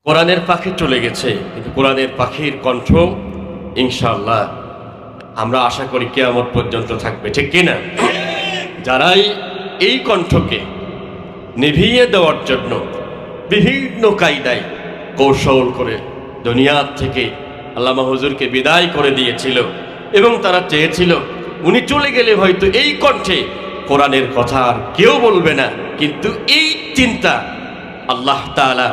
কোরআনের পাখি চলে গেছে, কিন্তু কোরআনের পাখির কণ্ঠ ইনশাআল্লাহ আমরা আশা করি কিয়ামত পর্যন্ত থাকবে, ঠিক কিনা? যারাই এই কণ্ঠকে নিভিয়ে দেওয়ার জন্য বিভিন্ন কায়দায় কৌশল করে দুনিয়ার থেকে আল্লামা হুজুরকে বিদায় করে দিয়েছিল এবং তারা চেয়েছিল উনি চলে গেলে হয়তো এই কণ্ঠে কোরআনের কথা আর কেউ বলবে না, কিন্তু এই চিন্তা আল্লাহ তাআলা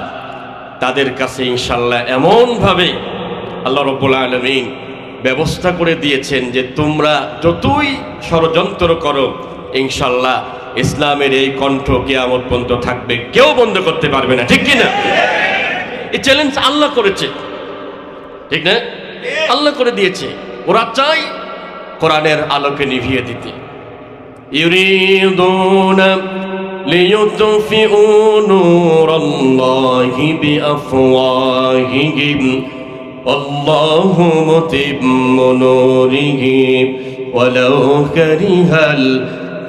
তাদের কাছে ইনশাআল্লাহ এমনভাবে আল্লাহ রাব্বুল আলামিন ব্যবস্থা করে দিয়েছেন যে তোমরা যতই ষড়যন্ত্র করো ইনশাআল্লাহ ইসলামের এই কণ্ঠ কিয়ামত পর্যন্ত থাকবে, কেউ বন্ধ করতে পারবে না, ঠিক কিনা? এই চ্যালেঞ্জ আল্লাহ করেছে, ঠিক না? আল্লাহ করে দিয়েছে। ওরা চাই কোরআনের আলোকে নিভিয়ে দিতে। ইউরিদুনা লিইউতফিউ নূরাল্লাহি বিআফওয়াহিহিম আল্লাহু মুতিম্মু নূরিহি ওয়ালাউ কারিহাল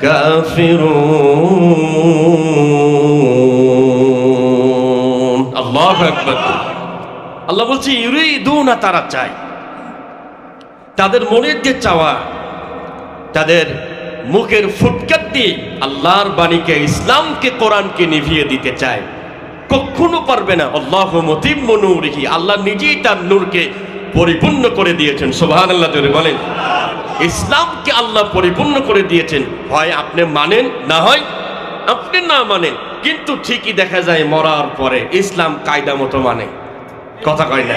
কাফিরুন। আল্লাহু আকবার। আল্লাহ বলছে ইউরিদুনা, তারা চায়, তাদের মনের যে চাওয়া, তাদের মুখের ফুটকার দিয়ে আল্লাহর বাণীকে, ইসলামকে, কোরআনকে নিভিয়ে দিতে চায়, কখনো পারবে না। আল্লাহু মুতিম্মু নূরিহি, আল্লাহ নিজেই তার নূরকে পরিপূর্ণ করে দিয়েছেন। সুবহানাল্লাহ জোরে বলেন। ইসলামকে আল্লাহ পরিপূর্ণ করে দিয়েছেন, হয় আপনি মানেন, না হয় আপনি না মানেন, কিন্তু ঠিকই দেখা যায় মরার পরে ইসলাম কায়দা মতো মানে। কথা কয় না?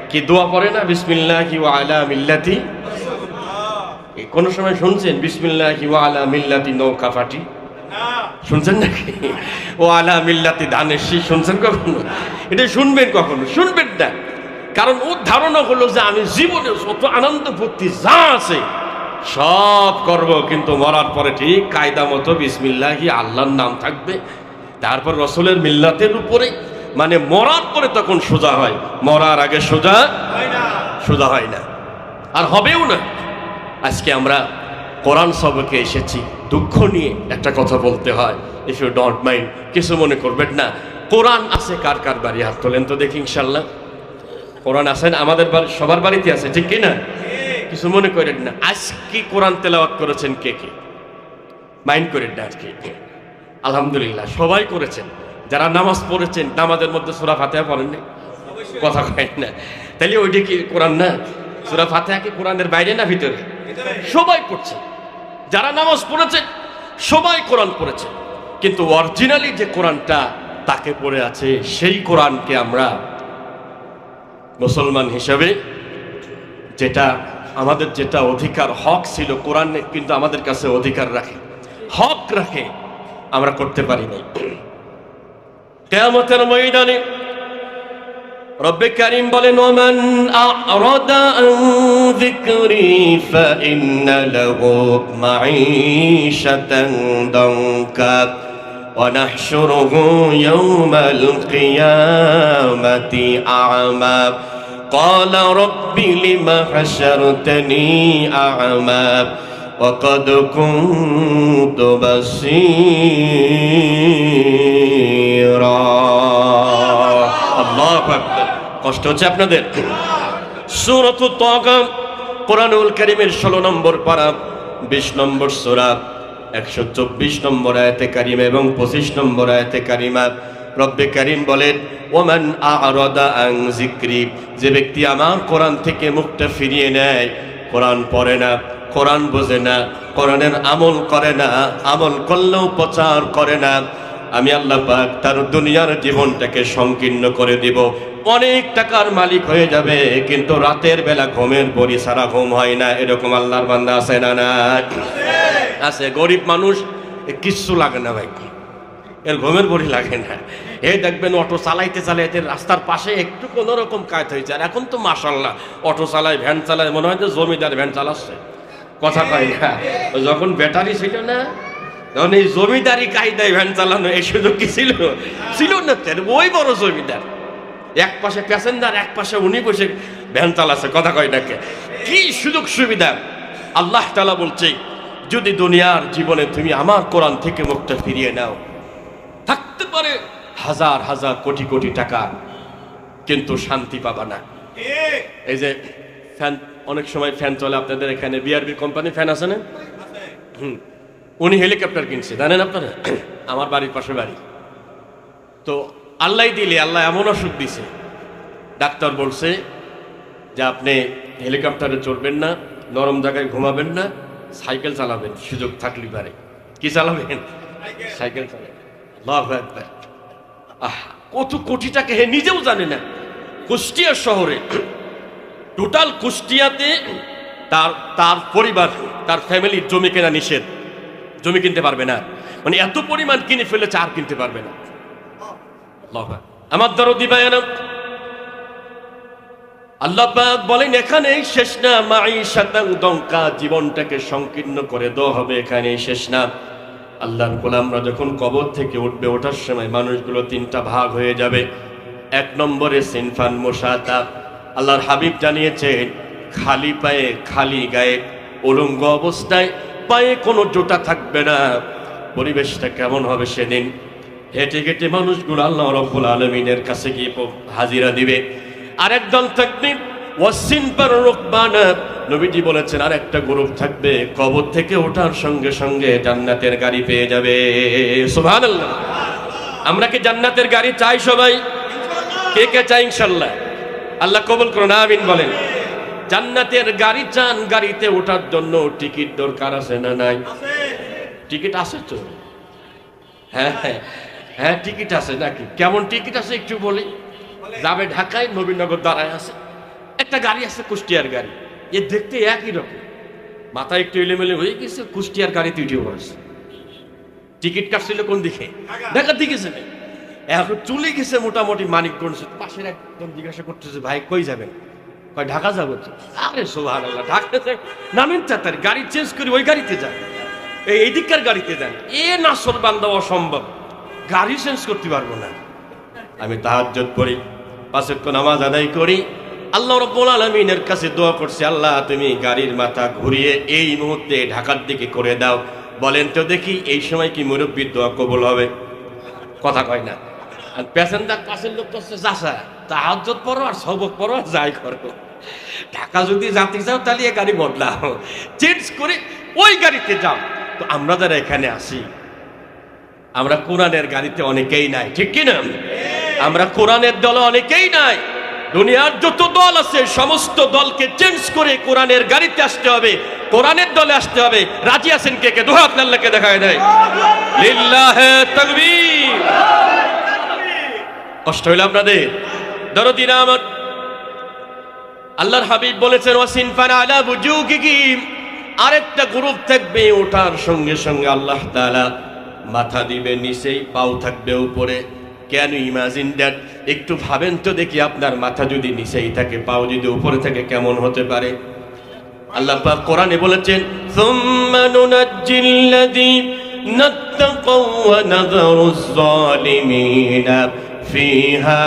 কি দোয়া পড়ে না, বিসমিল্লাহি ওয়া আলা মিল্লাতি? কোন সময় শুনছেন বিসমিল্লাহি ওয়া আলা মিল্লাতি নৌকা ফাটি? শুনছেন নাকি? ও আলা মিল্লাতি ধানের শীষ শুনছেন কখনো? এটা শুনবেন কখনো? শুনবেন না। কারণ ওর ধারণা হলো যে আমি জীবনে যত আনন্দ ফুর্তি যা আছে সব করব, কিন্তু মরার পরে ঠিক কায়দা মতো বিসমিল্লাহি, আল্লাহর নাম থাকবে, তারপর রসুলের মিল্লাতের উপরে, মানে মরার পরে তখন সোজা হয়, মরার আগে সোজা হয় না, আর হবেও না। আজকে আমরা কোরআন সবকে এসেছি, দুঃখ নিয়ে একটা কথা বলতে হয়, ইফ ইউ ডোন্ট মাইন্ড, কিছু মনে করবেন না। কোরআন আছে কার কার বাড়ি? হাত তোলেন তো দেখি। ইনশাল্লাহ কোরআন আছেন আমাদের বাড়ি, সবার বাড়িতে আছে, ঠিক কিনা? কিছু মনে করেন না। আজকে কোরআন তেলাওয়াত করেছেন কে কে? মাইন্ড করেন না। আজকে আলহামদুলিল্লাহ সবাই করেছেন। যারা নামাজ পড়েছেন, নামাজের মধ্যে সূরা ফাতিহা পড়েন না? কথা কয় না। তাহলে ওইটা কি কোরআন না? সূরা ফাতিহা কি কোরআনের বাইরে না ভিতরে? সবাই পড়ছে। যারা নামাজ পড়েছেন সবাই কোরআন পড়েছে, কিন্তু অরিজিনালি যে কোরআনটা তাকে পড়ে আছে, সেই কোরআনকে আমরা মুসলমান হিসাবে যেটা আমাদের যেটা অধিকার, হক ছিল, কোরআন কিন্তু আমাদের কাছে অধিকার রাখে, হক রাখে, আমরা করতে পারি নাই। কিয়ামতের ময়দানে রব্বে কারীম বলেন, ওমান আ'রাদা আন যিকরি ফাইন্না লাহু মাঈশাতান দানকা ওয়া নাহশুরুহু ইয়াওমাল কিয়ামাতি আ'মা ক্বালা রাব্বি লিমা হাশারতানি আ'মা ওয়া ক্বাদ কুনতু বাসীরা। আল্লাহু আকবার। কষ্ট হচ্ছে আপনাদের? সূরাতুত তাহা, কোরআনুল কারীমের 16 নম্বর পারা, 20 নম্বর সূরা, 124 নম্বর আয়াতে কারিমা এবং 25 নম্বর আয়াতে কারিমা রব্বে কারীম বলেন, ওমান আ'রাদা আন যিকরি, যে ব্যক্তি আমার কোরআন থেকে মুখটা ফিরিয়ে নেয়, কোরআন পড়ে না, কোরআন বোঝে না, কোরআনের আমল করে না, আমল করলেও প্রচার করে না, আমি আল্লাহ পাক তার দুনিয়ার জীবনটাকে সংকীর্ণ করে দিব। অনেক টাকার মালিক হয়ে যাবে, কিন্তু রাতের বেলা ঘুমের বড়ি সারা ঘুম হয় না। এরকম আল্লাহর বান্দা আছে না? না আছে। গরিব মানুষ কিচ্ছু লাগে না ভাই, এর ঘুমের বড়ি লাগে না। এই দেখবেন অটো চালাইতে চালাইতে রাস্তার পাশে একটু কোনো রকম কাজ হয়েছে, আর এখন তো মাশাআল্লাহ অটো চালায়, ভ্যান চালায়, মনে হয় যে জমিদার ভ্যান চালাচ্ছে। কথা কয় না? যখন ব্যাটারি ছিল না, তখন এই জমিদারি কায়দায় ভ্যান চালানো এই সুযোগ কি ছিল? ছিল না। ওই বড় জমিদার, এক পাশে প্যাসেঞ্জার, এক পাশে উনি বসে ভ্যান চালাচ্ছে। কথা কয় না? কি সুযোগ সুবিধা! আল্লাহ তাআলা বলছে, যদি দুনিয়ার জীবনে তুমি আমার কোরআন থেকে মুখটা ফিরিয়ে নাও, থাকতে পারে হাজার হাজার কোটি কোটি টাকা, কিন্তু শান্তি পাবা না। এই যে ফ্যান, অনেক সময় ফ্যান চলে আপনাদের এখানে, বিআরবি কোম্পানি ফ্যান আছে না? উনি হেলিকপ্টার কিনছে, জানেন আপনারা? আমার বাড়ির পাশে বাড়ি। তো আল্লাহ দিলে, আল্লাহ এমন অসুখ দিছে, ডাক্তার বলছে যে আপনি হেলিকপ্টারে চড়বেন না, নরম জায়গায় ঘুমাবেন না, সাইকেল চালাবেন সুযোগ থাকলে পারে। কি চালাবেন? সাইকেল চালাবেন। আল্লাহু আকবার। কত কোটি টাকা হে নিজেও জানে না। কুষ্টিয়া শহরে টোটাল কুষ্টিয়াতে তার পরিবার, তার ফ্যামিলির জমি কেনা নিষেধ। জমি কিনতে পারবে না, মানে এত পরিমাণ কিনে ফেলেছে আর কিনতে পারবে না। আমার দরদি বায়ানা, আল্লাহ পাক বলেন এখানেই শেষ না। মাঈশাতান দঙ্কা, জীবনটাকে সংকীর্ণ করে দেওয়া হবে, এখানেই শেষ না। আল্লাহর গোলামরা যখন কবর থেকে উঠবে, ওঠার সময় মানুষগুলো তিনটা ভাগ হয়ে যাবে। এক নম্বরে সিনফান মুশাতা, আল্লাহর হাবিব জানিয়েছেন খালি পায়ে, খালি গায়ে, উলঙ্গ অবস্থায়, পায়ে কোনো জোটা থাকবে না। পরিবেশটা কেমন হবে সেদিন? হেঁটে হেঁটে মানুষগুলো আল্লাহ রাব্বুল আলামিনের কাছে গিয়ে হাজিরা দিবে। আরেক দল থাকবে ওয়াসিনফার রুকবানা, নবীজি বলেছেন আরেকটা গ্রুপ থাকবে কবর থেকে ওঠার সঙ্গে সঙ্গে জান্নাতের গাড়ি পেয়ে যাবে। সুবহানাল্লাহ। আমরা কি জান্নাতের গাড়ি চাই সবাই? কে কে চাই? ইনশাআল্লাহ। আল্লাহ কবুল করুন, আমিন বলেন। জান্নাতের গাড়ি চান, গাড়িতে ওঠার জন্য টিকিট দরকার আছে না নাই? টিকিট আছে তো? হ্যাঁ হ্যাঁ হ্যাঁ, টিকিট আছে নাকি? কেমন টিকিট আছে একটু বলি। যাবে ঢাকায়, নবীনগর দাঁড়ায় আছে একটা গাড়ি আছে, কুষ্টিয়ার গাড়ি। এ দেখতে একই রকম, মাথায় একটু এলোমেলো হয়ে গেছে, কুষ্টিয়ার গাড়িতে উঠে পড়ছে। টিকিট কাটছিল কোন দিকে? ঢাকার দিকে যাবে। এখন চলে গেছে মোটামুটি মানিকগঞ্জ। পাশের একদম জিজ্ঞাসা করতেছে, ভাই কই যাবেন? কয় ঢাকা যাবো। আরে সুবহানাল্লাহ, ঢাকা নামেন তাড়াতাড়ি, গাড়ি চেঞ্জ করে ওই গাড়িতে যান, এই দিককার গাড়িতে যান। এ নাসর বান্দা, অসম্ভব, গাড়ি চেঞ্জ করতে পারবো না। আমি তাহাজ্জুদ পড়ি, 5 ওয়াক্ত নামাজ আদায় করি, আল্লাহ রাব্বুল আলামিনের কাছে দোয়া করছি, আল্লাহ তুমি গাড়ির মাথা ঘুরিয়ে এই মুহূর্তে ঢাকার দিকে করে দাও। বলেন তো দেখি এই সময় কি মুরব্বির দোয়া কবুল হবে? কথা কয় না। আর প্যাসেঞ্জার পাশের লোক তো যাসা, তাহাজ্জুদ পড়ো আর সবক পড়ো আর যাই করো। ঢাকা যদি যেতে চাও তাহলে এই গাড়ি বদলাও, চেঞ্জ করে ওই গাড়িতে যাও। তো আমরা যারা এখানে আসি, আমরা কোরআনের গাড়িতে অনেকেই নাই, ঠিক কিনা? আমরা কোরআনের দলে অনেকেই নাই। দুনিয়ার যত দল আছে সমস্ত দলকে চেঞ্জ করে কোরআনের গাড়িতে আসতে হবে, কোরআনের দলে আসতে হবে। রাজি আছেন কে কে? দুহাত আল্লাহকে দেখায় দেয়। লিল্লাহে তাকবীর। কষ্ট হইল আপনাদের? দরদিনা আমার, আল্লাহর হাবিব বলেছেন ওয়াসিনফান আলা বুজুকিহিম, আরেকটা গ্রুপ থাকবে ওঠার সঙ্গে সঙ্গে আল্লাহ তাআলা মাথা দিবে নিচেই, পাও থাকবে উপরে। কেন? ইমাজিন দ্যাট, একটু ভাবেন তো দেখি, আপনার মাথা যদি নিচেই থাকে, পাও যদি উপরে থাকে, কেমন হতে পারে? আল্লাহ পাক কোরআনে বলেছেন সুম্মা নুনাজ্জিল্লাযীনা তাকাউ ওয়া নাযারুজ যালিমিনা ফিহা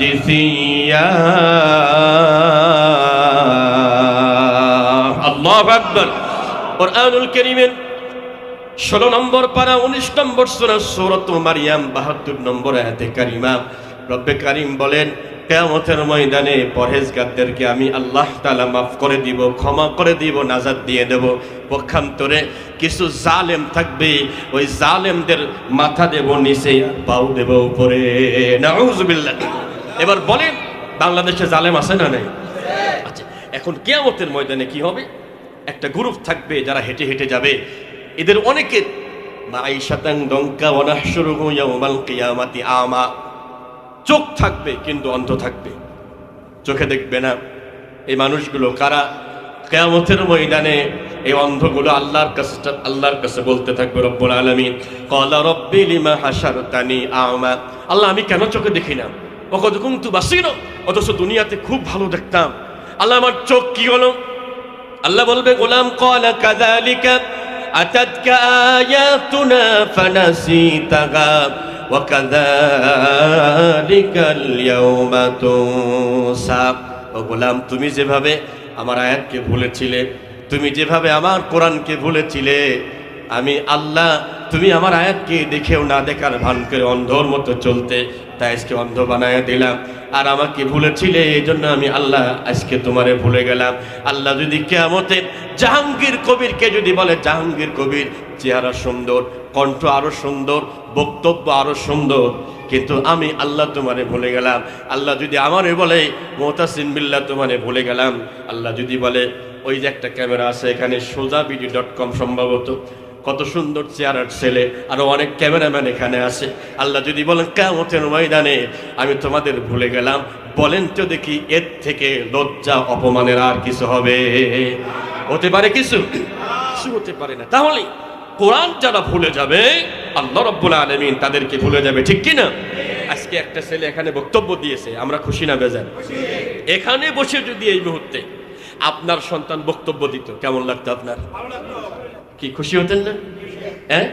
জিসিয়া। আল্লাহু আকবার। কুরআনুল কারীমের 16 নম্বর পারা 19 নম্বর সূরা সূরাতুল মারইয়াম 72 নম্বর আয়াতে কারিমা রব্বে কারীম বলেন কিয়ামতের ময়দানে পরহেজগারদেরকে আমি আল্লাহ তাআলা মাফ করে দিব, ক্ষমা করে দিব, নাজাত দিয়ে দেব। পক্ষান্তরে কিছু জালেম থাকবে, ওই জালেমদের মাথা দেব নিচে, পাও দেব উপরে। নাউযুবিল্লাহ। এবার বলেন বাংলাদেশে জালেম আছে না নাই? আচ্ছা, এখন কিয়ামতের ময়দানে কি হবে? একটা গ্রুপ থাকবে যারা হেঁটে হেঁটে যাবে, এদের অনেকের মাঈশাতান দঙ্কা ওয়া নাহশুরুহু ইয়াওমাল কিয়ামাতি আমা, চোখ থাকবে কিন্তু অন্ধ থাকবে, চোখে দেখবে না। এই মানুষগুলো কারা? কিয়ামতের ময়দানে এই অন্ধগুলো আল্লাহর কাছে বলতে থাকবে রব্বুল আলামিন ক্বালা রাব্বি লিমা হাশারতানি আমা, আল্লাহ আমি কেন চোখে দেখি না? ওয়াকাদ কুনতু বাসীরা, অথচ দুনিয়াতে খুব ভালো দেখতাম, আল্লাহ আমার চোখ কি হলো? আল্লাহ বলবে গোলাম ক্বালা কাযালিকা আতাতকা আয়াতুনা ফানাসিতাহা ওয়া কাযালিকাল ইয়াওমা তুনসা। ও গোলাম, তুমি যেভাবে আমার আয়াতকে ভুলেছিলে, তুমি যেভাবে আমার কোরআনকে ভুলেছিলে, আমি আল্লাহ তুমি আমার আয়াতকে দেখেও না দেখার ভান করে অন্ধর মতো চলতে, তাই আজকে অন্ধ বানায় দিলাম, আর আমাকে ভুলেছিলে এই জন্য আমি আল্লাহ আজকে তোমারে ভুলে গেলাম। আল্লাহ যদি কিয়ামতে জাহাঙ্গীর কবিরকে যদি বলে, জাহাঙ্গীর কবির চেহারা সুন্দর, কণ্ঠ আরো সুন্দর, বক্তব্য আরো সুন্দর, কিন্তু আমি আল্লাহ তোমারে ভুলে গেলাম। আল্লাহ যদি আমারে বলে মুতাসিম বিল্লাহ তোমারে ভুলে গেলাম, আল্লাহ যদি বলে ওই যে একটা ক্যামেরা আছে এখানে sojavideo.com, সম্ভবত কত সুন্দর চেহারার ছেলে, আরো অনেক ক্যামেরাম্যান এখানে আছে, আল্লাহ যদি বলেন কিয়ামতের ময়দানে আমি তোমাদের ভুলে গেলাম, বলেন তো দেখি এর থেকে লজ্জা অপমানের আর কিছু হবে? হতে পারে কিছু? কিছু হতে পারে না। তাহলে কোরআন যারা ভুলে যাবে আল্লাহ রাব্বুল আলামিন তাদেরকে ভুলে যাবে, ঠিক কি না? আজকে একটা ছেলে এখানে বক্তব্য দিয়েছে, আমরা খুশি না বেজার? এখানে বসে যদি এই মুহূর্তে আপনার সন্তান বক্তব্য দিত, কেমন লাগতো আপনার? কি খুশি হতেন না? হ্যাঁ,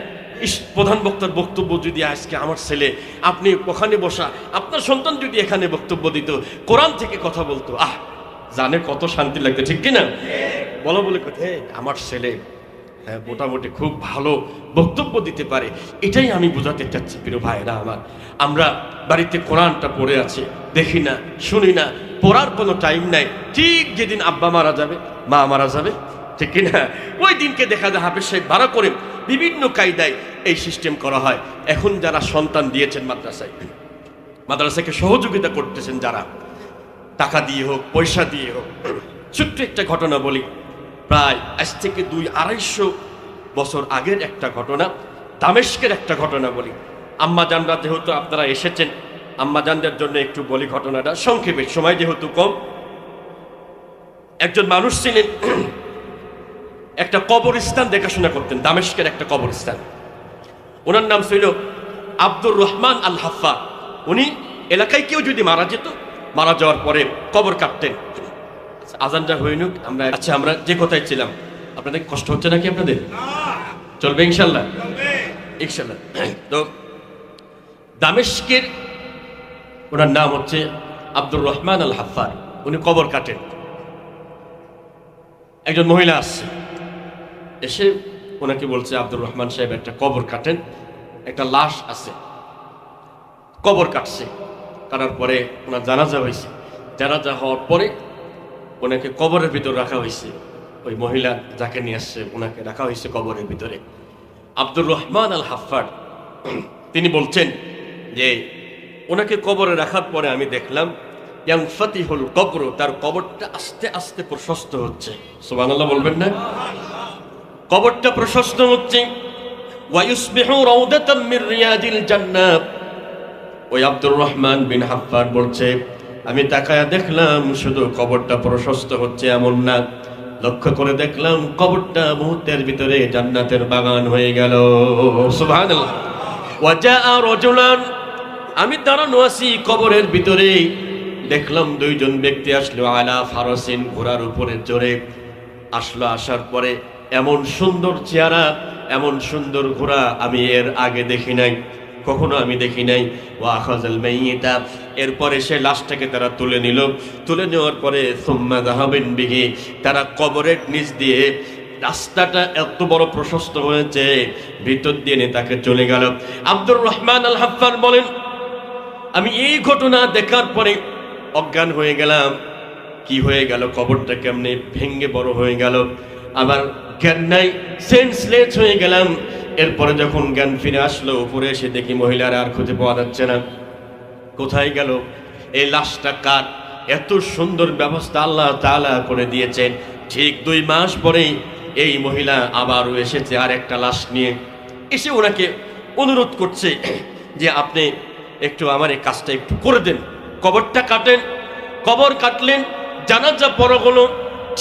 প্রধান বক্তার বক্তব্য যদি আজকে আমার ছেলে, আপনি ওখানে বসা আপনার সন্তান যদি এখানে বক্তব্য দিত, কোরআন থেকে কথা বলতো, জানে কত শান্তি লাগতো, ঠিক কিনা? বলো বলে কথা, আমার ছেলে মোটামুটি খুব ভালো বক্তব্য দিতে পারে, এটাই আমি বোঝাতে চাচ্ছি। প্রিয় ভাইরা আমার, আমরা বাড়িতে কোরআনটা পড়ে আছে, দেখি না, শুনি না, পড়ার কোনো টাইম নাই। ঠিক যেদিন আব্বা মারা যাবে, মা মারা যাবে, ঠিক কিনা, ওই দিনকে দেখা যায় হাফেজ সাহেব ভাড়া করে বিভিন্ন কায়দায় এই সিস্টেম করা হয়। এখন যারা সন্তান দিয়েছেন মাদ্রাসাকে সহযোগিতা করতেছেন, যারা টাকা দিয়ে হোক, পয়সা দিয়ে হোক, ছোট্ট একটা ঘটনা বলি। প্রায় আজ থেকে 200-250 বছর আগের একটা ঘটনা, দামেস্কের একটা ঘটনা বলি। আম্মা জানরা যেহেতু আপনারা এসেছেন, আম্মা জানদের জন্য একটু বলি ঘটনাটা সংক্ষেপে, সময় যেহেতু কম। একজন মানুষ ছিলেন, একটা কবরস্থান দেখাশোনা করতেন, দামেস্কের একটা কবরস্থান। ওনার নাম ছিল আব্দুর রহমান আল হাফফার। উনি এলাকায় কেউ যদি মারা যেত, মারা যাওয়ার পরে কবর কাটতেন। আজানটা হইনুক, আমরা যে কথায় ছিলাম, আপনাদের কষ্ট হচ্ছে নাকি? আপনাদের চলবে ইনশাল্লাহ? ইনশাল্লাহ। তো দামেস্কের ওনার নাম হচ্ছে আব্দুর রহমান আল হাফফার, উনি কবর কাটেন। একজন মহিলা আসছে, এসে ওনাকে বলছে, আব্দুর রহমান সাহেব একটা কবর কাটেন, একটা লাশ আছে। কবর কাটছে, কাটার পরে ওনার জানাজা হয়েছে। জানাজা হওয়ার পরে ওনাকে কবরের ভিতর রাখা হয়েছে। ওই মহিলা যাকে নিয়ে আসছে ওনাকে রাখা হয়েছে কবরের ভিতরে। আব্দুর রহমান আল হাফফার তিনি বলছেন যে ওনাকে কবরে রাখার পরে আমি দেখলাম ইয়ানফাতিহুল কবর, তার কবরটা আস্তে আস্তে প্রশস্ত হচ্ছে। সুবহানাল্লাহ বলবেন না? কবরটা প্রশস্ত হচ্ছে। ওয়ায়ুসবিহু রাউদাতাম মির রিয়াদিল জান্নাহ। ওই আব্দুর রহমান বিন হাফফার বলছে, আমি তাকায়া দেখলাম শুধু কবরটা প্রশস্ত হচ্ছে এমন না, লক্ষ্য করে দেখলাম কবরটা মুহূর্তের ভিতরে জান্নাতের বাগান হয়ে গেল। সুবহানাল্লাহ। ওয়াজাআ রাজুলান, আমি দাঁড়ানো আছি কবরের ভিতরে, দেখলাম দুইজন ব্যক্তি আসলো, আলা ফারাসিন, ঘোড়ার উপরে চড়ে আসলো। আসার পরে এমন সুন্দর চেহারা, এমন সুন্দর ঘোড়া আমি এর আগে দেখি নাই, কখনো আমি দেখি নাই। ওয়াখাযাল মাইয়িতা, এরপরে সে লাশটাকে তারা তুলে নিল। তুলে নেওয়ার পরে সুম্মা যাহাবিন বিহি, তারা কবরের নিচ দিয়ে, রাস্তাটা এত বড় প্রশস্ত হয়েছে, ভিতর দিয়ে নিয়ে তাকে চলে গেল। আব্দুর রহমান আল হাফফার বলেন, আমি এই ঘটনা দেখার পরে অজ্ঞান হয়ে গেলাম। কি হয়ে গেল, কবরটা কেমনে ভেঙ্গে বড় হয়ে গেল, আবার জ্ঞান নাই, সেন্সলেস হয়ে গেলাম। এরপরে যখন জ্ঞান ফিরে আসলো, উপরে এসে দেখি মহিলার আর খুঁজে পাওয়া যাচ্ছে না। কোথায় গেল? এই লাশটা কার? এত সুন্দর ব্যবস্থা আল্লাহ তাআলা করে দিয়েছেন। ঠিক 2 মাস পরে এই মহিলা আবারও এসেছে আর একটা লাশ নিয়ে। এসে ওনাকে অনুরোধ করছে যে আপনি একটু আমার এই কাজটা একটু করে দেন, কবরটা কাটেন। কবর কাটলেন, জানাজা পড়া হলো।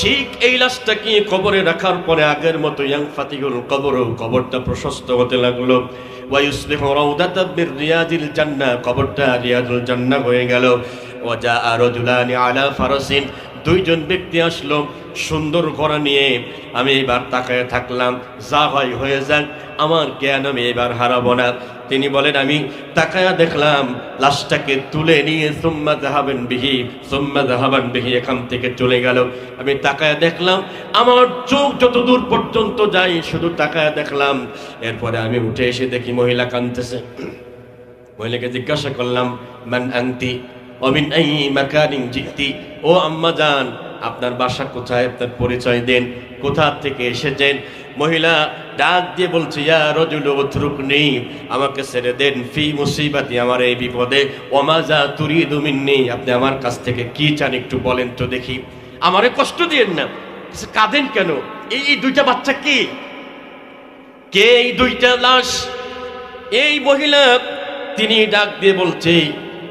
ঠিক এই লাশটাকে কবরে রাখার পরে আগের মতো ইয়ানফাতিহুল কবর, কবরটা প্রশস্ত হতে লাগলো। ওয়ায়ুসবিহু রাউদাতাম মির রিয়াদিল জান্নাহ, কবরটা রিয়াদুল জান্নাহ হয়ে গেল। ওয়াজাআ রাজুলানি আলা ফারাসিন, 2 জন ব্যক্তি আসলো সুন্দর ঘোড়া নিয়ে। আমি এবার তাকায় থাকলাম, যা হয় হয়ে যাক, আমার জ্ঞান আমি এবার হারাবো না। তিনি বলেন, আমি তাকায়া দেখলাম লাশটাকে তুলে নিয়ে সুম্মা যাহাবান বিহি, এখান থেকে চলে গেল। আমি তাকায়া দেখলাম, আমার চোখ যত দূর পর্যন্ত যায় শুধু তাকায়া দেখলাম। এরপরে আমি উঠে এসে দেখি মহিলা কাঁদতেছে। মহিলাকে জিজ্ঞাসা করলাম, মান আনতি ওয়া মিন আই মাকানিন জিতি, ও আম্মা জান আপনার বাসা কোথায়, আপনার পরিচয় দেন, কোথা থেকে এসেছেন। মহিলা ডাক দিয়ে বলছে, ইয়া রাজুলু উতরুকনি, আমাকে ছেড়ে দেন, ফি মুসিবাতি, আমার এই বিপদে, ওয়া মাজা তুরিদু মিন্নি, আপনি আমার কাছ থেকে কি চান একটু বলেন তো দেখি, আমারে কষ্ট দিয়েন না। কাঁদেন কেন? এই দুইটা বাচ্চা কে এই দুইটা লাশ? এই মহিলা তিনি ডাক দিয়ে বলছে,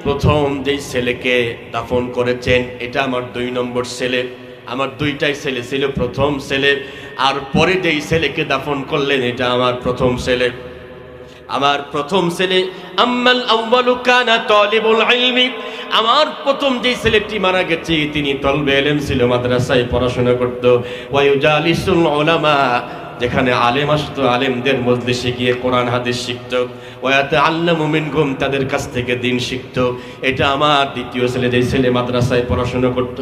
প্রথম যেই ছেলেকে দাফন করেছেন এটা আমার 2 নম্বর ছেলে, আমার 2টাই ছেলে ছিল, প্রথম ছেলে, আর পরে যেই ছেলেকে দাফন করলেন এটা আমার প্রথম ছেলে, আমার প্রথম ছেলে। আম্মাল আউয়ালু কানা তালিবুল ইলমি, আমার প্রথম যেই ছেলেটি মারা গেছে তিনি তলবে ইলম ছিল, মাদ্রাসায় পড়াশোনা করত, ওয়া ইউজালিসুল উলামা, যেখানে আলেম আসতো আলেমদের মজলিসে গিয়ে কোরআন হাদিস শিখত, ওয়া ইয়াতাআল্লামু মিনহুম, তাদের কাছ থেকে দ্বীন শিখত। এটা আমার দ্বিতীয় ছেলে, যেই ছেলে মাদ্রাসায় পড়াশোনা করত।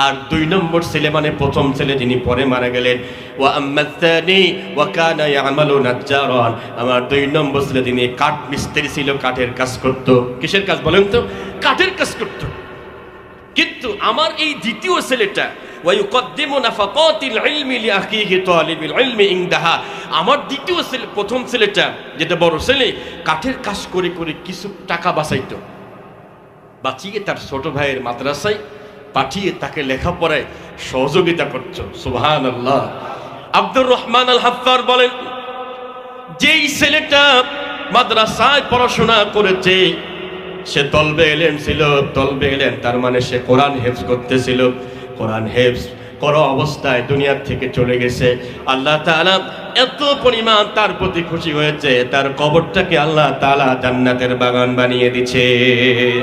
আর 2 নম্বর ছেলে মানে প্রথম ছেলে যিনি পরে মারা গেলেন, ওয়া আম্মাত তানি ওয়া কানা ইয়ামালু নাজ্জারান, আমার 2 নম্বর ছেলে তিনি কাঠ মিস্ত্রি ছিল, কাঠের কাজ করত। কিসের কাজ বলেন তো? কাঠের কাজ করত। কিন্তু আমার এই দ্বিতীয় ছেলেটা, ওয়ায়ুকদ্দিমু নাফাকাতিল ইলমি লিআখিহি তালিবিল ইলমি ইনদাহা, আমার দ্বিতীয় ছেলে, প্রথম ছেলেটা যেটা বড় ছেলে, কাঠের কাজ করে করে কিছু টাকা বাঁচাইতো, বাঁচিয়ে তার ছোট ভাইয়ের মাদ্রাসায় পাঠিয়ে তাকে লেখাপড়ায় সহযোগিতা করত। সুবহানাল্লাহ। আব্দুর রহমান আল হাফফার বলেন, যেই ছেলেটা মাদ্রাসায় পড়াশোনা করেছে সে তলবে ইলম ছিল, তলবে ইলম তার মানে সে কোরআন হেফজ করতেছিল, কোরআন হেফজ করা অবস্থায় দুনিয়ার থেকে চলে গেছে। আল্লাহ তাআলা এত পরিমাণ তার প্রতি খুশি হয়েছে, তার কবরটাকে আল্লাহ তাআলা জান্নাতের বাগান বানিয়ে দিয়েছে।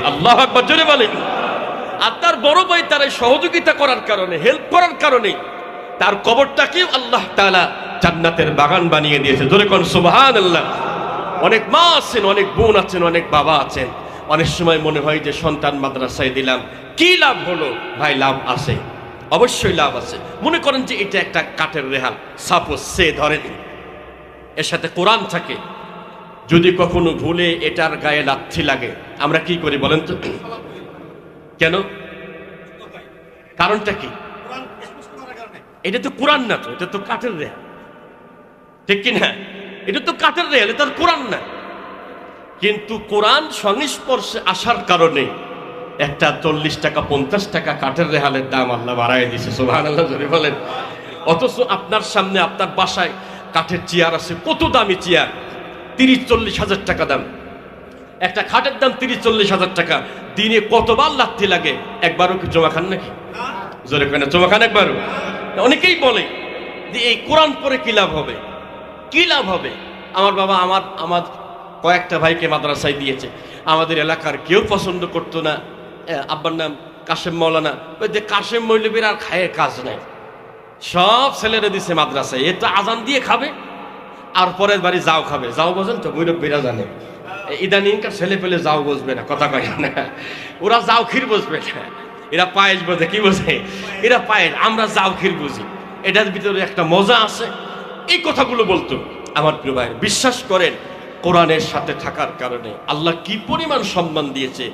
আল্লাহু আকবার, জোরে বলেন। আর তার বড় ভাই তার সহযোগিতা করার কারণে, হেল্প করার কারণে তার কবরটাকেও আল্লাহ তাআলা জান্নাতের বাগান বানিয়ে দিয়েছে। জোরে কোন সুবহানাল্লাহ। অনেক মা আছেন, অনেক বোন আছেন, অনেক বাবা আছেন, অনেক সময় মনে হয় যে সন্তান মাদ্রাসায় দিলাম কি লাভ হলো? ভাই লাভ আছে, অবশ্যই লাভ আছে। মনে করেন যে এটা একটা কাঠের রেহাল, সাপোজ সে ধরেন এর সাথে কোরআন থাকে, যদি কখনো ভুলে এটার গায়ে লাথি লাগে আমরা কি করি বলেন তো? কেন? কারণটা কি? এটা তো কোরআন না, তো এটা তো কাঠের রেহাল, ঠিক কিনা? এটা তো কাঠের রেহাল, এটা কোরআন না। কিন্তু কোরআন সংস্পর্শে আসার কারণে একটা 40 টাকা 50 টাকা কাঠের রেহালের দাম আল্লাহ বাড়ায় দিয়েছে। সুবহানাল্লাহ, জোরে বলেন। অথচ আপনার সামনে আপনার বাসায় কাঠের চেয়ার আছে, কত দামি চেয়ার, 30-40 হাজার টাকা দাম। একটা খাটের দাম 30-40 হাজার টাকা। দিনে কতবার লাথি লাগে? একবারও কি জমা খান নাকি? জোরে কেন জমা খান একবারও? অনেকেই বলে যে এই কোরআন পড়ে কি লাভ হবে, কি লাভ হবে? আমার বাবা আমার কয়েকটা ভাইকে মাদ্রাসায় দিয়েছে, আমাদের এলাকার কেউ পছন্দ করতো না। আব্বার নাম কাশেম মৌলানা, ওই যে কাশেম মৌলবীর আর খায় কাজ নাই, সব ছেলেরা দিছে মাদ্রাসায়, এ তো আজান দিয়ে খাবে আর পরের বাড়ি যাও খাবে। যাও বোঝেন তো, মুরব্বীরা জানে। ইদানিংকার ছেলে পেলে যাও বুঝবে না, কথা কয় না, ওরা যাও ক্ষীর বুঝবে না, এরা পায়েস বোঝে। কি বোঝে? এরা পায়েস, আমরা যাও ক্ষীর বুঝি। এটার ভিতরে একটা মজা আছে। এই কথাগুলো বলতো আমার প্রিয় ভাই। বিশ্বাস করেন, কোরআনের সাথে থাকার কারণে আল্লাহ কি পরিমাণ সম্মান দিয়েছে।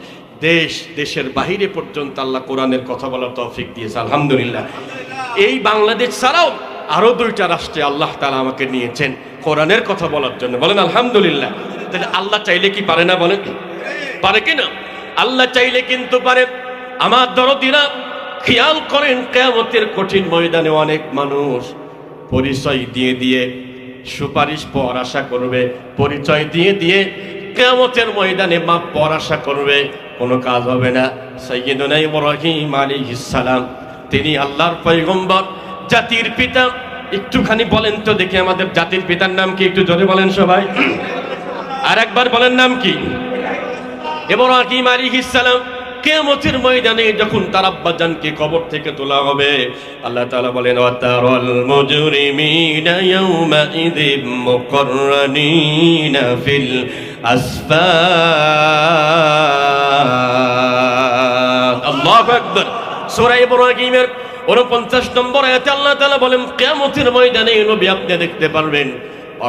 দেশের বাহিরে পর্যন্ত আল্লাহ কোরআনের কথা বলার তৌফিক দিয়েছে, আলহামদুলিল্লাহ। এই বাংলাদেশ ছাড়াও আরো 2টা রাষ্ট্রে আল্লাহ তাআলা আমাকে নিয়েছেন কোরআনের কথা বলার জন্য, বলেন আলহামদুলিল্লাহ। তাহলে আল্লাহ চাইলে কি পারে না? বলেন পারে কিনা? আল্লাহ চাইলে কিন্তু পারে। আমার দরদিরা খেয়াল করেন, কিয়ামতের কঠিন ময়দানে অনেক মানুষ পরিচয় দিয়ে দিয়ে সুপারিশ পাওয়ার আশা করবে, পরিচয় দিয়ে দিয়ে কিয়ামতের ময়দানে মাপ পাওয়ার আশা করবে, কোনো কাজ হবে না। সাইয়্যিদুনা ইব্রাহিম আলাইহিস সালাম, তিনি আল্লাহর পয়গম্বর, জাতির পিতা। একটুখানি বলেন তো দেখি, আমাদের জাতির পিতার নাম কি? একটু জোরে বলেন সবাই, আর একবার বলেন নাম কি? ইব্রাহিম আলাইহিস সালাম। কিয়ামতের ময়দানে যখন তার আব্বাজানকে কবর থেকে তোলা হবে, আল্লাহ তাআলা বলেন, ওয়াতারাল মুজরিমিনা ইয়াউমাইযিম মুকাররানিনা ফিল আসফাক। আল্লাহু আকবার। সূরা ইব্রাহিমের 49 নম্বর আয়াতে আল্লাহ তাআলা বলেন, কিয়ামতের ময়দানে নবী আপনি দেখতে পারবেন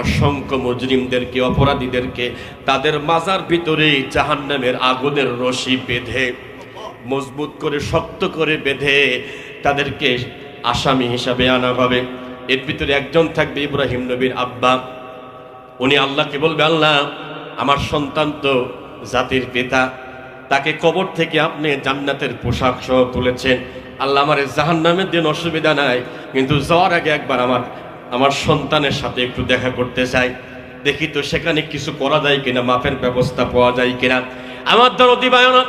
অসংখ্য মুজরিমদেরকে, অপরাধীদেরকে তাদের মাজার ভিতরে জাহান্নামের আগুনের রশি বেঁধে, মজবুত করে শক্ত করে বেঁধে তাদেরকে আসামি হিসাবে আনা হবে। এর ভিতরে একজন থাকবে ইব্রাহিম নবীর আব্বা। উনি আল্লাহকে বলবে, আল্লাহ আমার সন্তান তো জাতির পিতা, তাকে কবর থেকে আপনি জান্নাতের পোশাক সহ তুলেছেন। আল্লাহ আমার জাহান্নামের দিন অসুবিধা নাই, কিন্তু যাওয়ার আগে একবার আমার সন্তানের সাথে একটু দেখা করতে চাই, দেখি তো সেখানে কিছু করা যায় কিনা, মাপের ব্যবস্থা পাওয়া যায় কিনা। আমার দরদি বায়না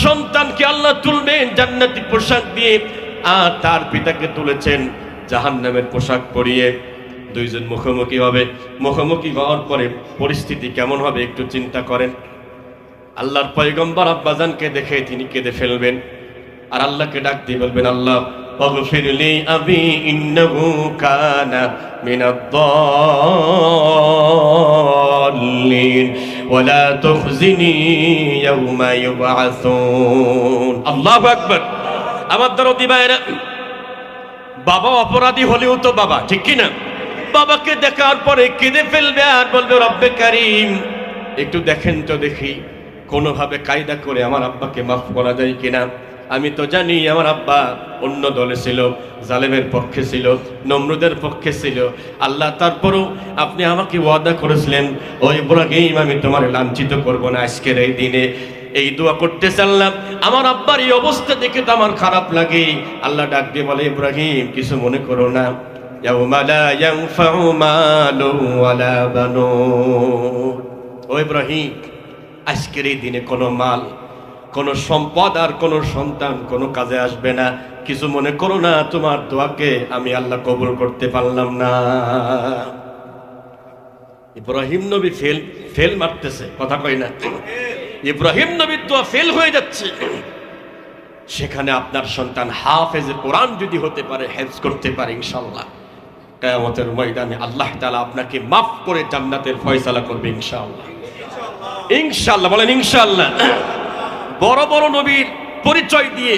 সন্তানকে আল্লাহ তুলবেন জান্নাতি পোশাক দিয়ে, আর তার পিতাকে তুলেছেন জাহান্নামের পোশাক পরিয়ে। দুইজন মুখোমুখি হবে। মুখোমুখি হওয়ার পরে পরিস্থিতি কেমন হবে একটু চিন্তা করেন। আল্লাহর পয়গম্বর আব্বাজানকে দেখে তিনি কেঁদে ফেলবেন, আর আল্লাহকে ডাক দিয়ে বলবেন, আল্লাহ اغفر لي أبي إنه كان من الضالين ولا تخزني يوم يبعثون। আল্লাহু আকবার। আমার দরদি ভাইরা, বাবা অপরাধী হলেও তো বাবা, ঠিক কি না? বাবাকে দেখার পরে কেঁদে ফেলবে আর বলবে, রব্বে কারীম একটু দেখেন তো দেখি কোনোভাবে কায়দা করে আমার আব্বাকে মাফ করা যায় কিনা। আমি তো জানি আমার আব্বা অন্য দলে ছিল, জালেমের পক্ষে ছিল, নমরুদের পক্ষে ছিল। আল্লাহ তারপরও আপনি আমাকে ওয়াদা করেছিলেন, ও ইব্রাহিম আমি তোমার লাঞ্ছিত করব না। আজকের এই দিনে এই দোয়া করতে চাইলাম, আমার আব্বার এই অবস্থা দেখে তো আমার খারাপ লাগে। আল্লাহ ডাক দিয়ে বলে, ইব্রাহিম কিছু মনে করো না, ইয়াউমা লা ইয়ানফাউ মালু ওয়ালা বানুন। ও ইব্রাহিম আজকের এই দিনে কোনো মাল, কোনো সম্পদ আর কোনো সন্তান কোনো কাজে আসবে না। কিছু মনে করো না, তোমার দোয়াকে আমি আল্লাহ কবুল করতে পারলাম না। ইব্রাহিম নবী ফেল মারতেছে, কথা কই না? ইব্রাহিম নবীর দোয়া ফেল হয়ে যাচ্ছে। সেখানে আপনার সন্তান হাফেজ কোরআন যদি হতে পারে, হেফজ করতে পারে, ইনশাআল্লাহ কিয়ামতের ময়দানে আল্লাহ তাআলা আপনাকে মাফ করে জান্নাতের ফয়সালা করবে ইনশাআল্লাহ। ইনশাআল্লাহ বলেন ইনশাআল্লাহ। বড় বড় নবীর পরিচয় দিয়ে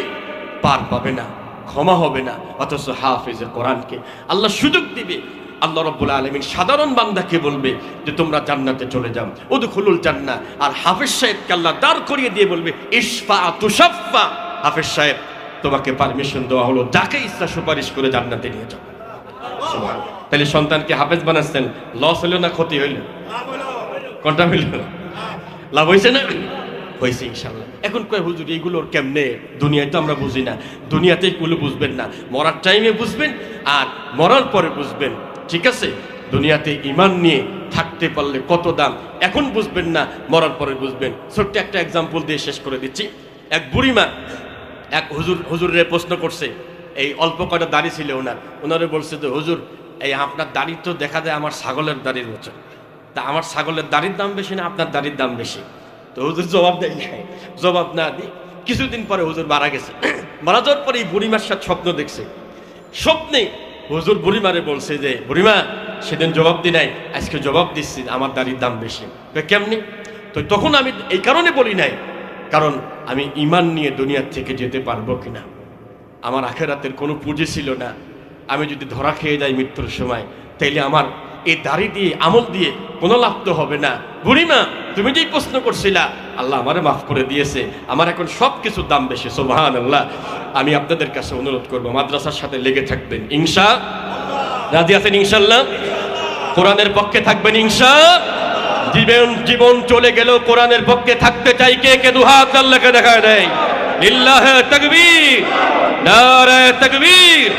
পার পাবে না, ক্ষমা হবে না, অথচ হাফেজ কোরআনকে আল্লাহ সুযোগ দিবে। আল্লাহ রাব্বুল আলামিন সাধারণ বান্দাকে বলবে যে তোমরা জান্নাতে চলে যাও, উদখুলুল জান্নাহ। আর হাফেজ সাহেবকে আল্লাহ দাঁড় করিয়ে দিয়ে বলবে, ইশফা তুশাফা। হাফেজ সাহেব তোমাকে পারমিশন দেওয়া হলো, যাকে ইচ্ছা সুপারিশ করে জান্নাতে নিয়ে যাও। সুবহানাল্লাহ। তাহলে সন্তানকে হাফেজ বানাচ্ছেন, লস হলো না ক্ষতি হইল? কোনটা হইল? লাভ হয়েছে না? হয়েছে ইনশাআল্লাহ। এখন কয় হুজুর এইগুলোর কেমনে? দুনিয়ায় তো আমরা বুঝি না। দুনিয়াতে এগুলো বুঝবেন না, মরার টাইমে বুঝবেন আর মরার পরে বুঝবেন, ঠিক আছে? দুনিয়াতে ঈমান নিয়ে থাকতে পারলে কত দাম, এখন বুঝবেন না, মরার পরে বুঝবেন। ছোট্ট একটা এক্সাম্পল দিয়ে শেষ করে দিচ্ছি। এক বুড়িমা এক হুজুরে প্রশ্ন করছে, এই অল্প কয়টা দাড়ি ছিল ওনারে বলছে যে হুজুর এই আপনার দাড়ি তো দেখা যায় আমার ছাগলের দাড়ির মতো, তা আমার ছাগলের দাড়ির দাম বেশি না আপনার দাড়ির দাম বেশি? তো হুজুর জবাব দেয় নাই। জবাব না দিয়ে কিছুদিন পরে হুজুর মারা গেছে। মারা যাওয়ার পরে এই বুড়িমার সাথে স্বপ্ন দেখছে। স্বপ্নে হুজুর বুড়িমারে বলছে যে, বুড়িমা সেদিন জবাব দি নাই, আজকে জবাব দিচ্ছি, আমার দাড়ির দাম বেশি। কেমনি? তো তখন আমি এই কারণে বলি নাই, কারণ আমি ঈমান নিয়ে দুনিয়ার থেকে যেতে পারবো কিনা। আমার আখিরাতের কোনো পুঁজি ছিল না। আমি যদি ধরা খেয়ে যাই মৃত্যুর সময়, তাইলে আমার এই দাড়ি দিয়ে আমল দিয়ে কোনো লাভ তো হবে না। বুড়িমা তুমি যেই প্রশ্ন করছিলা, আল্লাহ আমারে মাফ করে দিয়েছে, আমার এখন সব কিছুর দাম বেশি। সুবহানাল্লাহ। আমি আপনাদের কাছে অনুরোধ করব, মাদ্রাসার সাথে লেগে থাকবেন ইনশাআল্লাহ। রাজি আছেন ইনশাআল্লাহ? কোরআনের পক্ষে থাকবেন ইনশাআল্লাহ। জীবন চলে গেল, কোরআনের পক্ষে থাকতে চাই কে কে? দুহাত আল্লাহকে দেখায় দেয়। লিল্লাহি তাকবীর, নারায়ে তাকবীর।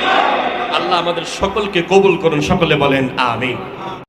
আল্লাহ আমাদের সকলকে কবুল করুন, সকলে বলেন আমিন।